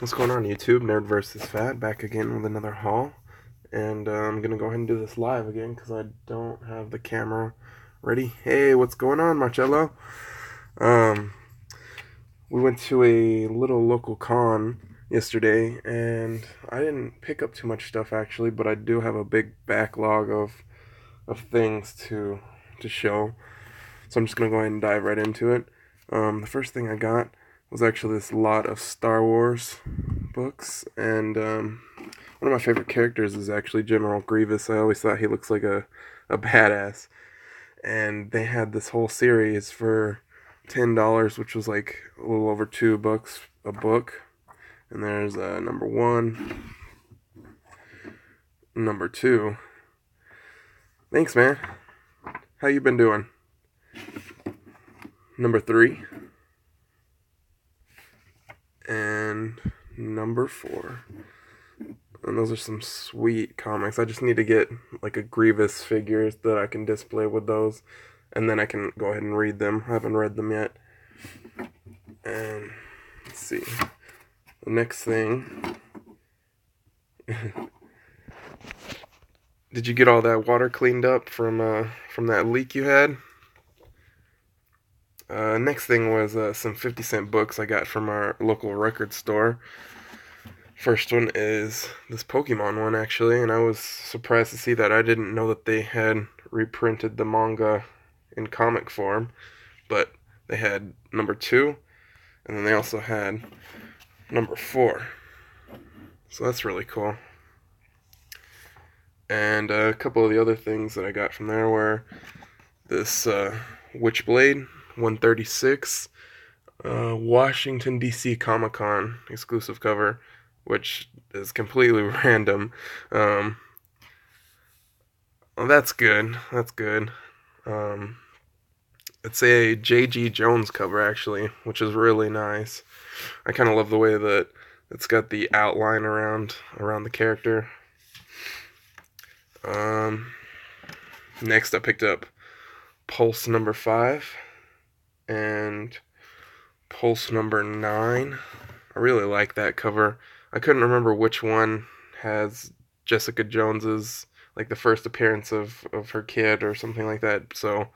What's going on, YouTube? Nerd vs. Fat back again with another haul. And I'm going to go ahead and do this live again because I don't have the camera ready. Hey, what's going on, Marcello? Um, we went to a little local con yesterday, and I didn't pick up too much stuff actually, but I do have a big backlog of things to show. So I'm just going to go ahead and dive right into it. The first thing I got was actually this lot of Star Wars books, and one of my favorite characters is actually General Grievous. I always thought he looks like a badass, and they had this whole series for $10, which was like a little over $2 a book. And there's number 1, number 2. Thanks, man. How you been doing? Number 3, and number 4. And those are some sweet comics. I just need to get like a Grievous figures that I can display with those, and then I can go ahead and read them. I haven't read them yet. And let's see. The next thing. Did you get all that water cleaned up from that leak you had? Next thing was some 50-cent books I got from our local record store. First one is this Pokemon one, actually, and I was surprised to see that. I didn't know that they had reprinted the manga in comic form, but they had number 2, and then they also had number 4. So that's really cool. And a couple of the other things that I got from there were this Witchblade 136 Washington, D.C. Comic-Con exclusive cover, which is completely random. Well, that's good. That's good. It's a J.G. Jones cover, actually, which is really nice. I kind of love the way that it's got the outline around the character. Next I picked up Pulse number 5 and Pulse number 9. I really like that cover. I couldn't remember which one has Jessica Jones's, like the first appearance of her kid or something like that, so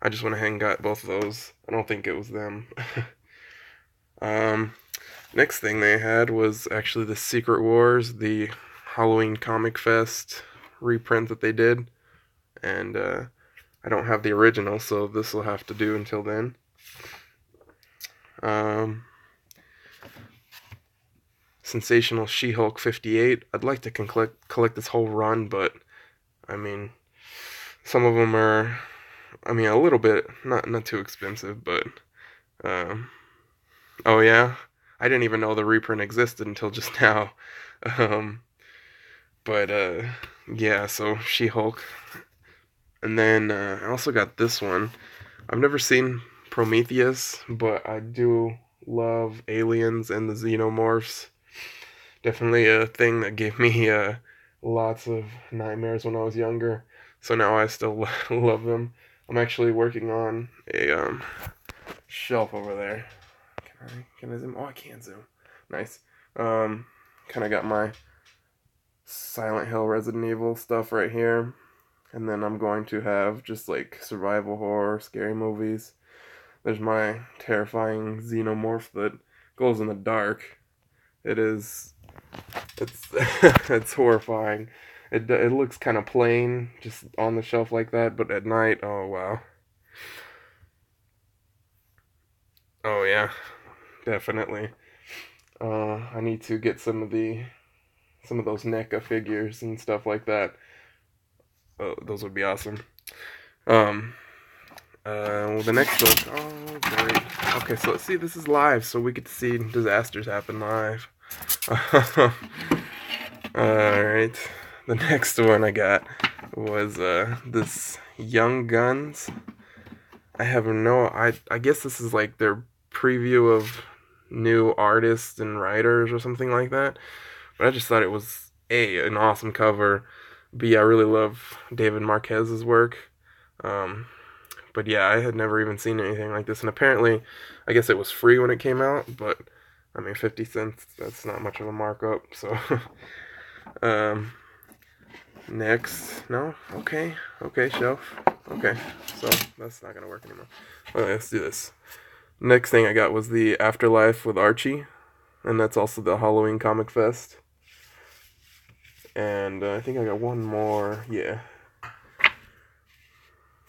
I just went ahead and got both of those. I don't think it was them. Next thing they had was actually the Secret Wars, the Halloween Comic Fest reprint that they did, and I don't have the original, so this will have to do until then. Sensational She-Hulk 58. I'd like to collect this whole run, but I mean, some of them are, I mean, a little bit not too expensive, but oh yeah, I didn't even know the reprint existed until just now. But yeah, so She-Hulk. And then I also got this one. I've never seen Prometheus, but I do love aliens and the xenomorphs. Definitely a thing that gave me lots of nightmares when I was younger. So now I still love them. I'm actually working on a shelf over there. Can I zoom? Oh, I can zoom. Nice. Kind of got my Silent Hill, Resident Evil stuff right here. And then I'm going to have just like survival horror, scary movies. There's my terrifying xenomorph that glows in the dark. It's it's horrifying. It looks kind of plain just on the shelf like that, but at night, oh wow. Oh yeah, definitely. I need to get some of those NECA figures and stuff like that. Oh, those would be awesome. Well, the next book. Oh, great. Okay, so let's see. This is live, so we get to see disasters happen live. Alright. The next one I got was this Young Guns. I guess this is like their preview of new artists and writers or something like that. But I just thought it was an awesome cover. B, I really love David Marquez's work. But yeah, I had never even seen anything like this, and apparently, I guess it was free when it came out, but I mean, 50 cents, that's not much of a markup, so. um, Next, no? Okay, shelf. Okay, so that's not gonna work anymore. Well, let's do this. Next thing I got was the Afterlife with Archie, and that's also the Halloween Comic Fest. And I think I got one more, yeah.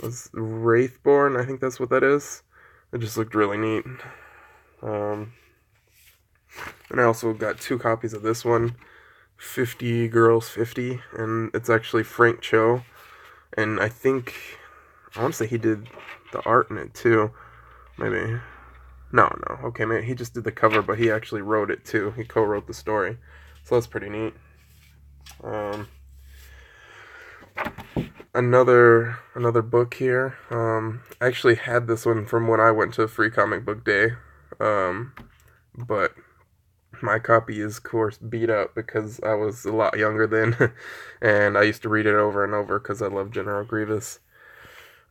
Was Wraithborn, I think that's what that is. It just looked really neat. And I also got 2 copies of this one, 50 Girls 50, and it's actually Frank Cho. And I think, I want to say he did the art in it too. Maybe. No. Okay, maybe he just did the cover, but he actually wrote it too. He co-wrote the story. So that's pretty neat. Another book here. I actually had this one from when I went to Free Comic Book Day. But my copy is, of course, beat up because I was a lot younger then. And I used to read it over and over because I love General Grievous.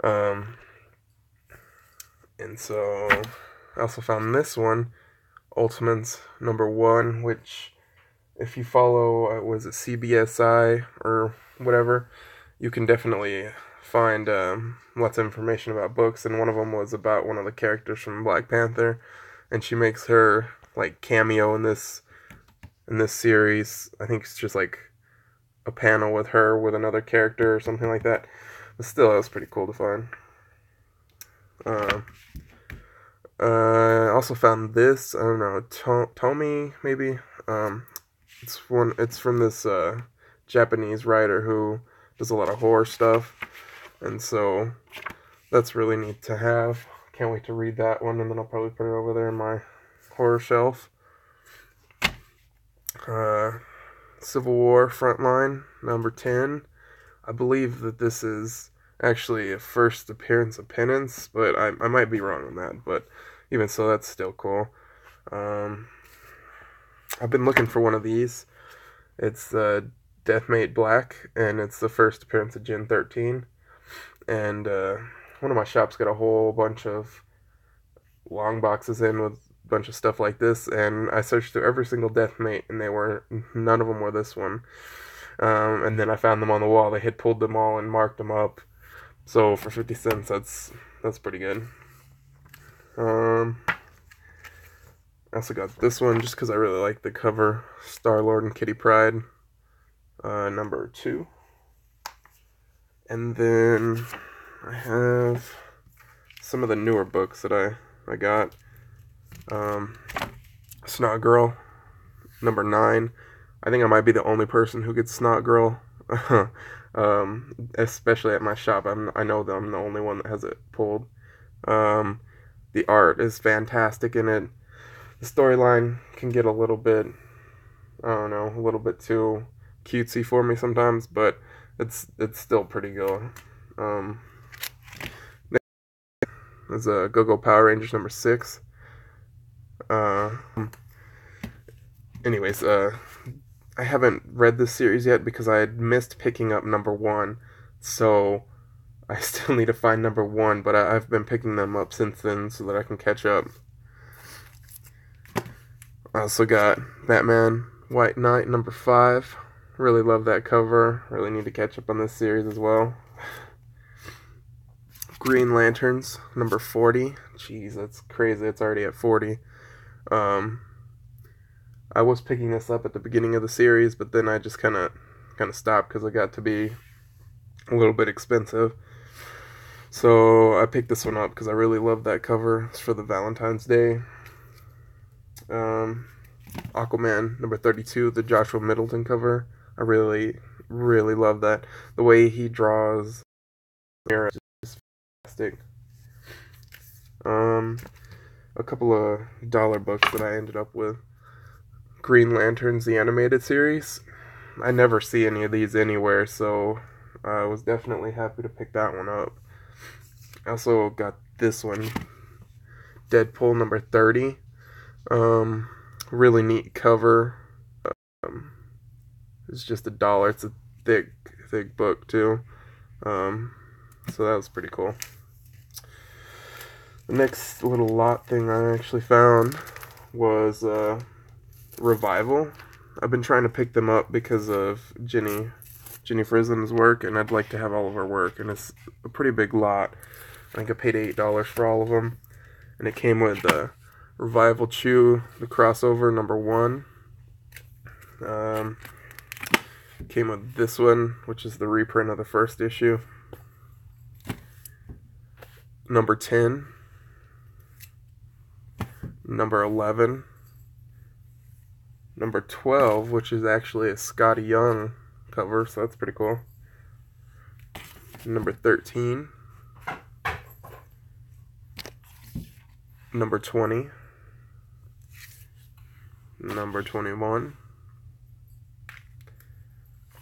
And so I also found this one, Ultimates #1, which if you follow, was it CBSI or whatever, you can definitely find lots of information about books, and one of them was about one of the characters from Black Panther, and she makes her like cameo in this series. I think it's just like a panel with her with another character or something like that. But still, that was pretty cool to find. I also found this. I don't know, Tomi maybe. It's from this Japanese writer who does a lot of horror stuff, and so that's really neat to have. Can't wait to read that one, and then I'll probably put it over there in my horror shelf. Civil War Frontline #10. I believe that this is actually a first appearance of Penance, but I might be wrong on that, but even so, that's still cool. I've been looking for one of these. It's Deathmate Black, and it's the first appearance of Gen 13. And one of my shops got a whole bunch of long boxes in with a bunch of stuff like this, and I searched through every single Deathmate, and none of them were this one. And then I found them on the wall. They had pulled them all and marked them up. So for 50 cents, that's pretty good. I also got this one just because I really like the cover. Star-Lord and Kitty Pryde, #2. And then I have some of the newer books that I got. Snot Girl, #9. I think I might be the only person who gets Snot Girl. Especially at my shop. I know that I'm the only one that has it pulled. The art is fantastic in it. The storyline can get a little bit, I don't know, a little bit too cutesy for me sometimes, but it's still pretty good. There's a Go-Go Power Rangers #6. Anyways, I haven't read this series yet because I had missed picking up #1, so I still need to find #1, but I've been picking them up since then so that I can catch up. I also got Batman White Knight #5. Really love that cover. Really need to catch up on this series as well. Green Lanterns #40. Jeez, that's crazy. It's already at 40. I was picking this up at the beginning of the series, but then I just kind of stopped because it got to be a little bit expensive. So I picked this one up because I really love that cover. It's for the Valentine's Day. Aquaman #32, the Joshua Middleton cover. I really love that. The way he draws is just fantastic. A couple of dollar books that I ended up with. Green Lanterns, the animated series. I never see any of these anywhere, so I was definitely happy to pick that one up. I also got this one, Deadpool #30. Really neat cover. It's just $1. It's a thick book too. So that was pretty cool. The next little lot thing I actually found was Revival. I've been trying to pick them up because of Jenny Frislin's work, and I'd like to have all of her work, and it's a pretty big lot. I think I paid $8 for all of them, and it came with Revival Chew, the crossover #1. Came with this one, which is the reprint of the first issue. #10, #11, #12, which is actually a Scotty Young cover, so that's pretty cool. #13, #20, #21,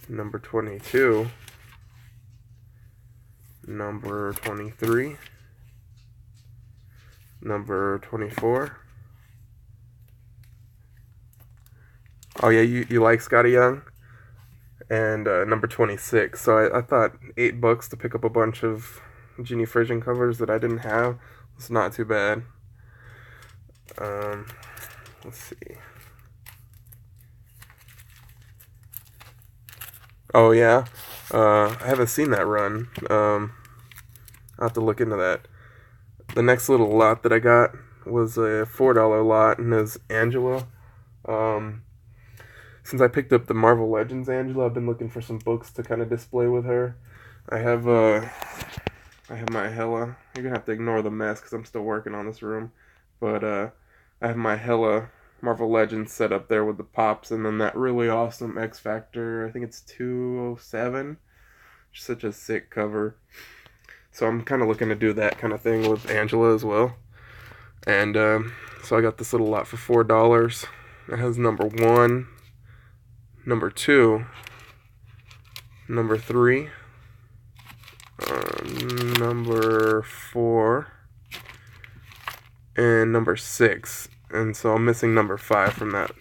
#22, #23, #24. Oh yeah, you like Scotty Young? And #26. So I thought $8 to pick up a bunch of Ginny Frisian covers that I didn't have. It's not too bad. Let's see. Oh yeah, I haven't seen that run. I'll have to look into that. The next little lot that I got was a $4 lot, and it's Angela. Since I picked up the Marvel Legends Angela, I've been looking for some books to kind of display with her. I have my Hella. You're gonna have to ignore the mess because I'm still working on this room. But I have my Hella Marvel Legends set up there with the pops, and then that really awesome X Factor. I think it's 207. Such a sick cover. So I'm kind of looking to do that kind of thing with Angela as well. And so I got this little lot for $4. It has #1, #2, #3, #4, and #6. And so I'm missing #5 from that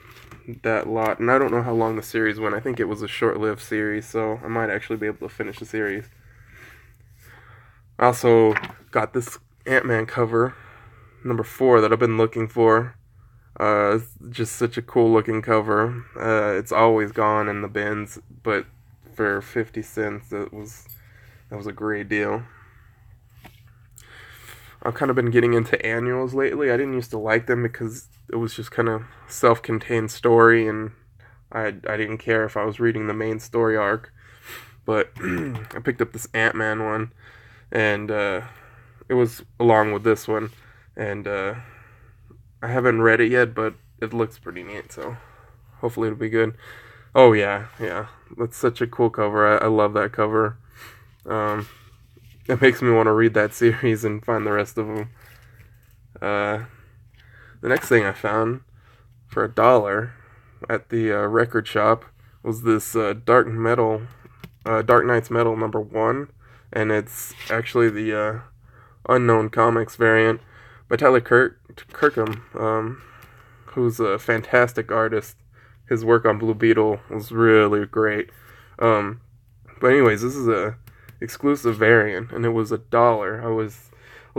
lot. And I don't know how long the series went. I think it was a short-lived series, so I might actually be able to finish the series. I also got this Ant-Man cover, #4, that I've been looking for. It's just such a cool looking cover. It's always gone in the bins, but for 50 cents, that was a great deal. I've kind of been getting into annuals lately. I didn't used to like them because it was just kind of self-contained story, and I didn't care if I was reading the main story arc. But I picked up this Ant-Man one, and it was along with this one, and I haven't read it yet, but it looks pretty neat, so hopefully it'll be good. Oh yeah, that's such a cool cover. I love that cover. It makes me want to read that series and find the rest of them. The next thing I found for $1 at the record shop was this Dark Knight's Metal #1, and it's actually the Unknown Comics variant by Tyler Kirkham, who's a fantastic artist. His work on Blue Beetle was really great. But anyways, this is a exclusive variant, and it was $1. I was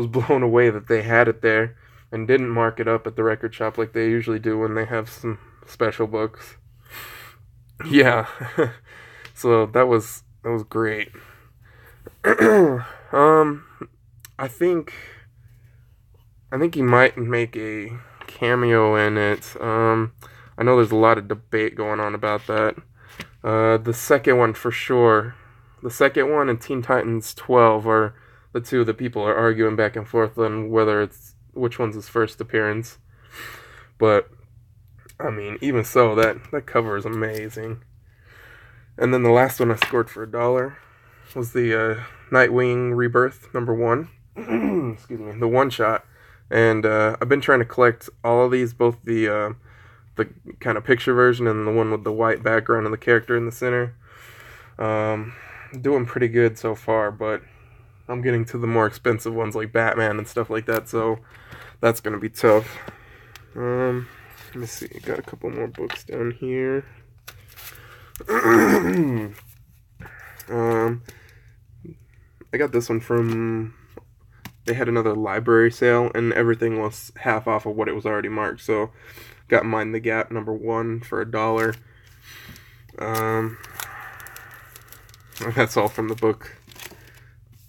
blown away that they had it there and didn't mark it up at the record shop like they usually do when they have some special books. Yeah, so that was great. I think he might make a cameo in it. I know there's a lot of debate going on about that. The second one for sure. The second one and Teen Titans 12 are the two that people are arguing back and forth on which one's his first appearance. But I mean, even so, that cover is amazing. And then the last one I scored for $1 was the Nightwing Rebirth #1. Excuse me, the one shot. And I've been trying to collect all of these, both the kind of picture version and the one with the white background and the character in the center. Doing pretty good so far, but I'm getting to the more expensive ones like Batman and stuff like that, so that's gonna be tough. Let me see, got a couple more books down here. I got this one from they had another library sale, and everything was half off of what it was already marked. So got Mind the Gap #1 for $1. Um, that's all from the book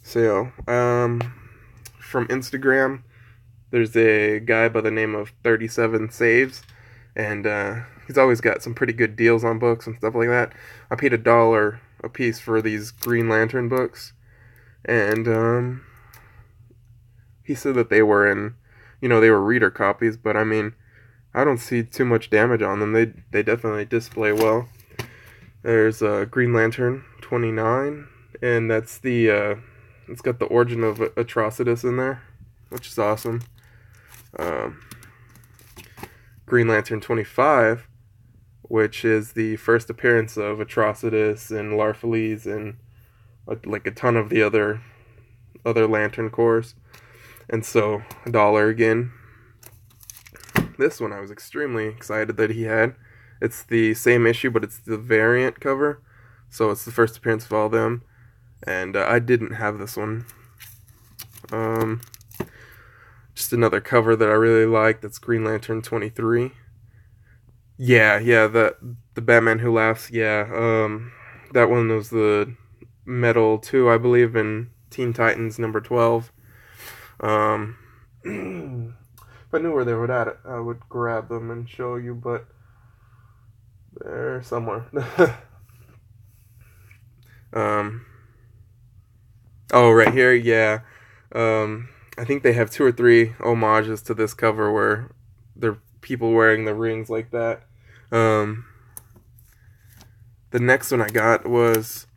sale. From Instagram, there's a guy by the name of 37 Saves, and he's always got some pretty good deals on books and stuff like that. I paid $1 a piece for these Green Lantern books, and he said that they were they were reader copies, but I mean, I don't see too much damage on them. They definitely display well. There's Green Lantern 29, and that's it's got the origin of Atrocitus in there, which is awesome. Green Lantern 25, which is the first appearance of Atrocitus and Larfleeze and like a ton of the other Lantern Corps. And so $1 again. This one I was extremely excited that he had. It's the same issue, but it's the variant cover. So it's the first appearance of all of them. And I didn't have this one. Just another cover that I really like. That's Green Lantern 23. Yeah, the Batman Who Laughs. Yeah, that one was the Metal 2, I believe, in Teen Titans #12. If I knew where they were at, I would grab them and show you, but they're somewhere. Oh, right here, yeah. I think they have 2 or 3 homages to this cover where they're people wearing the rings like that. The next one I got was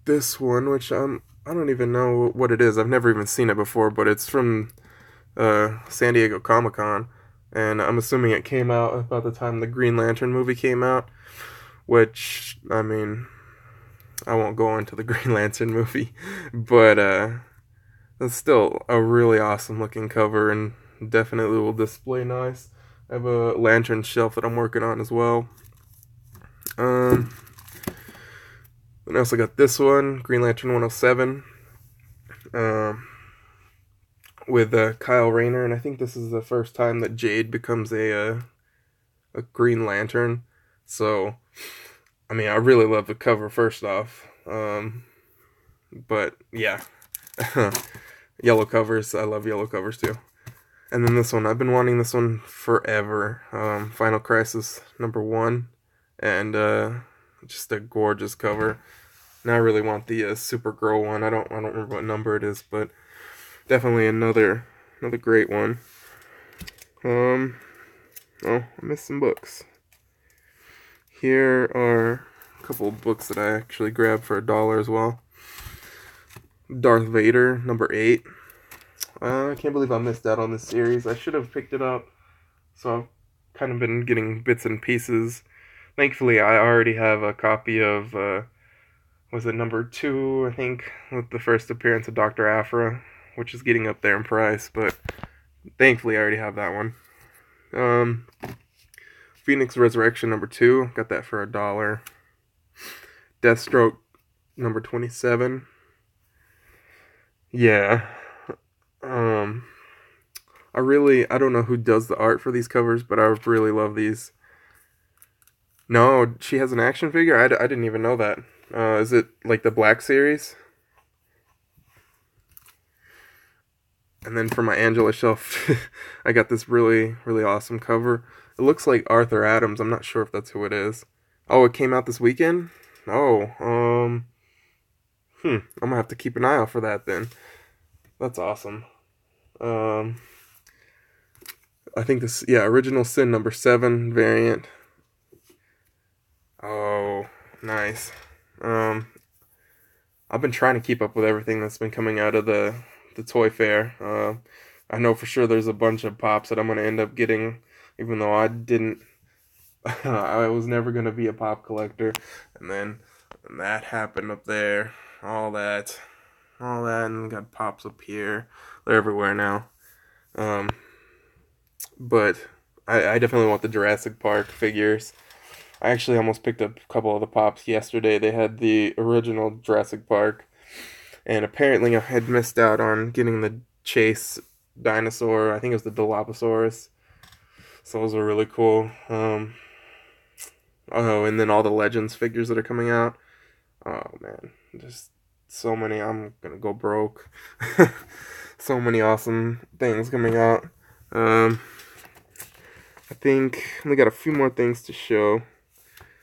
this one, which I don't even know what it is. I've never even seen it before, but it's from San Diego Comic-Con, and I'm assuming it came out about the time the Green Lantern movie came out, which, I mean, I won't go into the Green Lantern movie, but it's still a really awesome looking cover and definitely will display nice. I have a lantern shelf that I'm working on as well. And I also got this one, Green Lantern 107, with Kyle Rayner, and I think this is the first time that Jade becomes a Green Lantern. So, I mean, I really love the cover first off, but yeah, yellow covers, I love yellow covers too. And then this one, I've been wanting this one forever, Final Crisis #1, and just a gorgeous cover. Now I really want the Supergirl one. I don't remember what number it is, but definitely another great one. Oh, I missed some books. Here are a couple of books that I actually grabbed for $1 as well. Darth Vader #8. I can't believe I missed out on this series. I should have picked it up. So I've kind of been getting bits and pieces. Thankfully, I already have a copy of, was it #2, I think, with the first appearance of Dr. Aphra, which is getting up there in price, but thankfully I already have that one. Phoenix Resurrection #2, got that for $1. Deathstroke #27. Yeah. I don't know who does the art for these covers, but I really love these. No, she has an action figure? I didn't even know that. Is it like the Black Series? And then for my Angela shelf, I got this really, really awesome cover. It looks like Arthur Adams. I'm not sure if that's who it is. Oh, it came out this weekend? Oh, I'm gonna have to keep an eye out for that then. That's awesome. I think this, yeah, Original Sin #7 variant. Oh, nice. I've been trying to keep up with everything that's been coming out of the toy fair. I know for sure there's a bunch of pops that I'm going to end up getting, even though I didn't, I was never going to be a pop collector. And then that happened up there, all that, and got pops up here. They're everywhere now. But I definitely want the Jurassic Park figures. I actually almost picked up a couple of the pops yesterday. They had the original Jurassic Park, And apparently I had missed out on getting the Chase dinosaur. I think it was the Dilophosaurus. So those are really cool. Oh, and then all the Legends figures that are coming out. Oh man, just so many. I'm gonna go broke. So many awesome things coming out. Um, I think we got a few more things to show.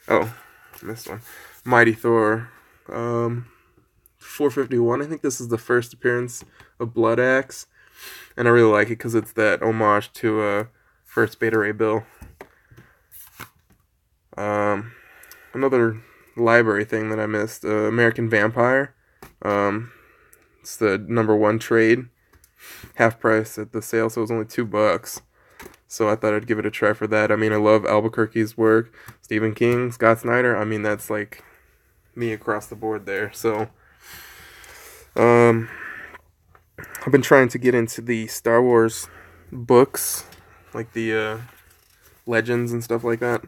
Oh, missed one. Mighty Thor. 451. I think this is the first appearance of Blood Axe, and I really like it because it's that homage to first Beta Ray Bill. Another library thing that I missed, American Vampire. It's the #1 trade, half price at the sale, so it was only $2. So I thought I'd give it a try for that. I mean, I love Albuquerque's work, Stephen King, Scott Snyder. I mean, that's like me across the board there. So, I've been trying to get into the Star Wars books, like the Legends and stuff like that.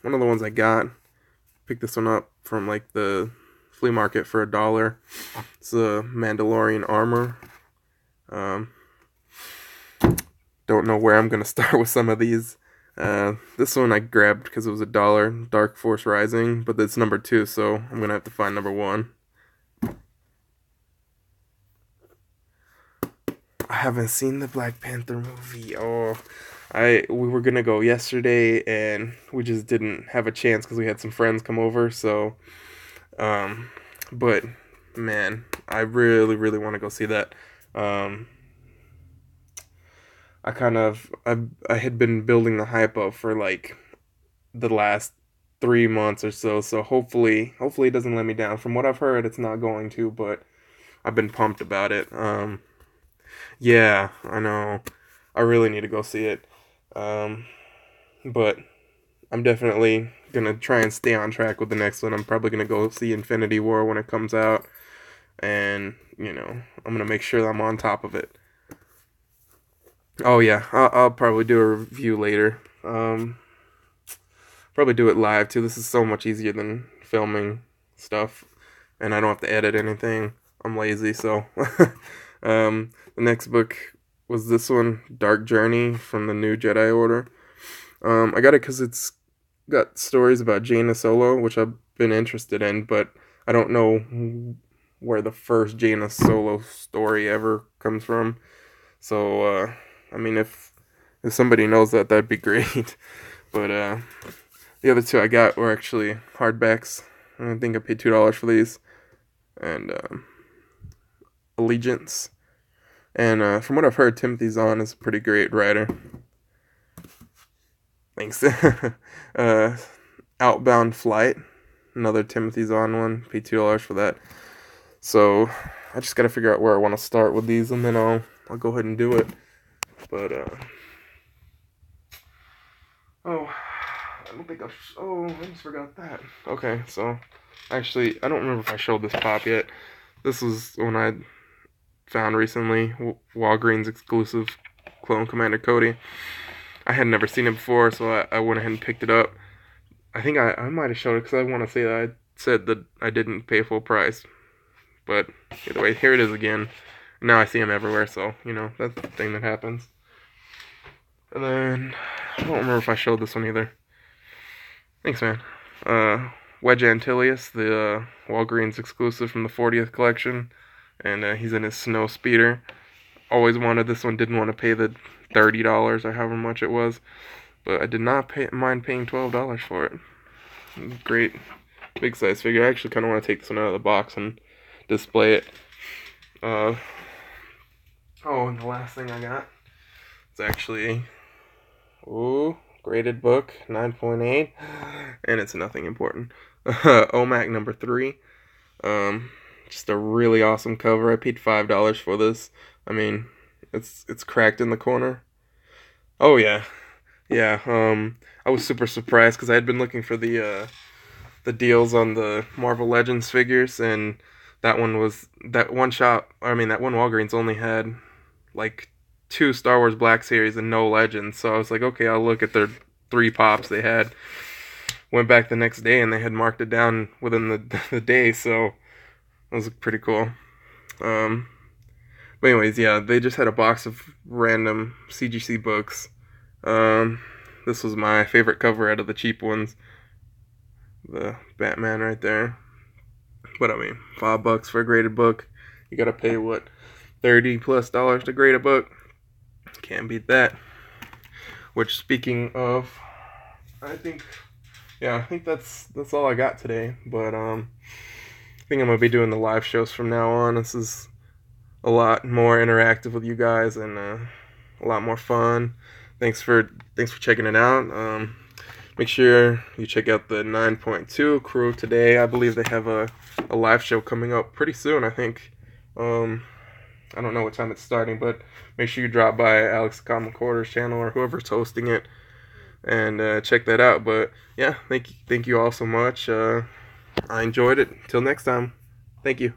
One of the ones I got, picked this one up from like the flea market for $1. It's the Mandalorian armor. Don't know where I'm gonna start with some of these. This one I grabbed because it was $1, Dark Force Rising, but it's #2, so I'm gonna have to find #1. I haven't seen the Black Panther movie. Oh, we were gonna go yesterday and we just didn't have a chance because we had some friends come over. So, but man, I really, really want to go see that. I had been building the hype up for like the last 3 months or so. So hopefully it doesn't let me down. From what I've heard, it's not going to, but I've been pumped about it. Yeah, I know. I really need to go see it. But I'm definitely gonna try and stay on track with the next one. I'm probably gonna go see Infinity War when it comes out, and I'm gonna make sure that I'm on top of it. Oh yeah, I'll probably do a review later. Probably do it live too. This is so much easier than filming stuff, and I don't have to edit anything. I'm lazy, so. The next book was this one, Dark Journey from the New Jedi Order. I got it because it's got stories about Jaina Solo, which I've been interested in, but I don't know where the first Jaina Solo story ever comes from. So, I mean, if somebody knows that, that'd be great. But the other two I got were actually hardbacks. I think I paid $2 for these. And Allegiance. And from what I've heard, Timothy Zahn is a pretty great writer. Thanks. Outbound Flight, another Timothy Zahn one. Paid $2 for that. So I just gotta figure out where I want to start with these, and then I'll go ahead and do it. But oh, I don't think I just forgot that. Okay, so actually, I don't remember if I showed this pop yet. This was one I found recently, Walgreens exclusive Clone Commander Cody. I had never seen it before, so I went ahead and picked it up. I think I might have showed it because I want to say that I said that I didn't pay full price. But either way, here it is again. Now I see them everywhere, so, that's the thing that happens. And then, I don't remember if I showed this one either. Thanks, man. Wedge Antilles, the Walgreens exclusive from the 40th collection. And he's in his snow speeder. Always wanted this one, didn't want to pay the $30 or however much it was. But I did not mind paying $12 for it. Great big size figure. I actually kind of want to take this one out of the box and display it. And the last thing I got is actually graded book, 9.8, and it's nothing important. OMAC #3. Just a really awesome cover. I paid $5 for this. I mean, it's cracked in the corner. Oh yeah. I was super surprised because I had been looking for the deals on the Marvel Legends figures, and that one Walgreens only had like 2 Star Wars Black Series and no Legends. So I was like, okay, I'll look at their 3 pops they had. went back the next day and they had marked it down within the day, so it was pretty cool. But anyways, yeah, they just had a box of random CGC books. This was my favorite cover out of the cheap ones. The Batman right there. But I mean, $5 for a graded book. You gotta pay what, $30+ to grade a book. Can't beat that. Which, speaking of, I think that's all I got today. But I think I'm gonna be doing the live shows from now on. This is a lot more interactive with you guys and a lot more fun. Thanks for checking it out. Make sure you check out the 9.2 crew today. I believe they have a live show coming up pretty soon, I think. I don't know what time it's starting, but make sure you drop by Alex Common Quarters channel or whoever's hosting it and check that out. But yeah, thank you all so much. I enjoyed it. Till next time, thank you.